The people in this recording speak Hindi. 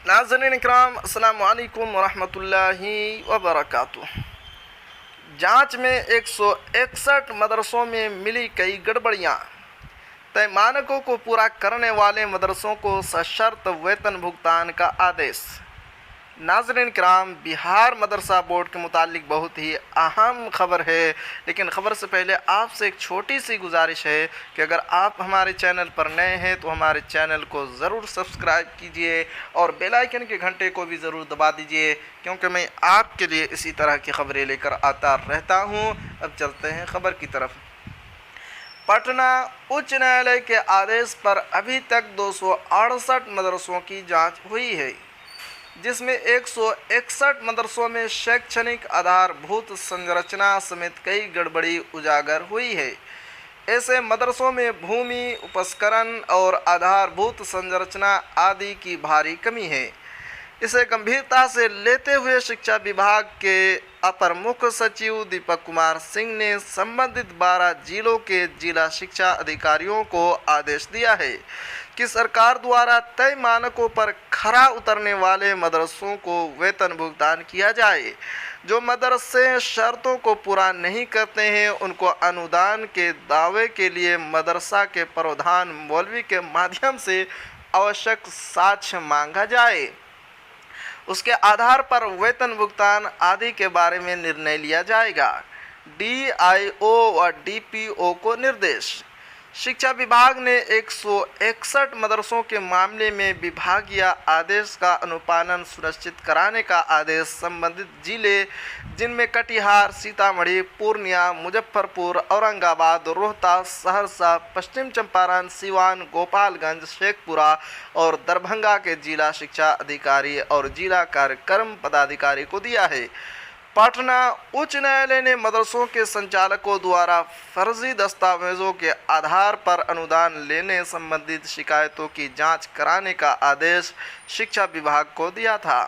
नाज़रीन इकराम, अस्सलाम वालेकुम वरहमतुल्लाहि वबरकातुह। जांच में 161 मदरसों में मिली कई गड़बड़ियां। तय मानकों को पूरा करने वाले मदरसों को सशर्त वेतन भुगतान का आदेश। नाज़रीन किराम, बिहार मदरसा बोर्ड के मुतालिक बहुत ही अहम खबर है, लेकिन ख़बर से पहले आपसे एक छोटी सी गुजारिश है कि अगर आप हमारे चैनल पर नए हैं तो हमारे चैनल को ज़रूर सब्सक्राइब कीजिए और बेल आइकन के घंटे को भी ज़रूर दबा दीजिए, क्योंकि मैं आपके लिए इसी तरह की ख़बरें लेकर आता रहता हूँ। अब चलते हैं ख़बर की तरफ। पटना उच्च न्यायालय के आदेश पर अभी तक 268 मदरसों की जाँच हुई है, जिसमें 161 मदरसों में शैक्षणिक आधारभूत संरचना समेत कई गड़बड़ी उजागर हुई है। ऐसे मदरसों में भूमि, उपस्करण और आधारभूत संरचना आदि की भारी कमी है। इसे गंभीरता से लेते हुए शिक्षा विभाग के अपर मुख्य सचिव दीपक कुमार सिंह ने संबंधित 12 जिलों के जिला शिक्षा अधिकारियों को आदेश दिया है कि सरकार द्वारा तय मानकों पर खरा उतरने वाले मदरसों को वेतन भुगतान किया जाए। जो मदरसे शर्तों को पूरा नहीं करते हैं उनको अनुदान के दावे के लिए मदरसा के प्रधान मौलवी के माध्यम से आवश्यक साक्ष्य मांगा जाए। उसके आधार पर वेतन भुगतान आदि के बारे में निर्णय लिया जाएगा। DIO व DPO को निर्देश। शिक्षा विभाग ने 161 मदरसों के मामले में विभागीय आदेश का अनुपालन सुनिश्चित कराने का आदेश संबंधित जिले, जिनमें कटिहार, सीतामढ़ी, पूर्णिया, मुजफ्फरपुर, औरंगाबाद, रोहतास, सहरसा, पश्चिम चंपारण, सिवान, गोपालगंज, शेखपुरा और दरभंगा के जिला शिक्षा अधिकारी और जिला कार्यक्रम पदाधिकारी को दिया है। पटना उच्च न्यायालय ने मदरसों के संचालकों द्वारा फर्जी दस्तावेजों के आधार पर अनुदान लेने संबंधित शिकायतों की जांच कराने का आदेश शिक्षा विभाग को दिया था।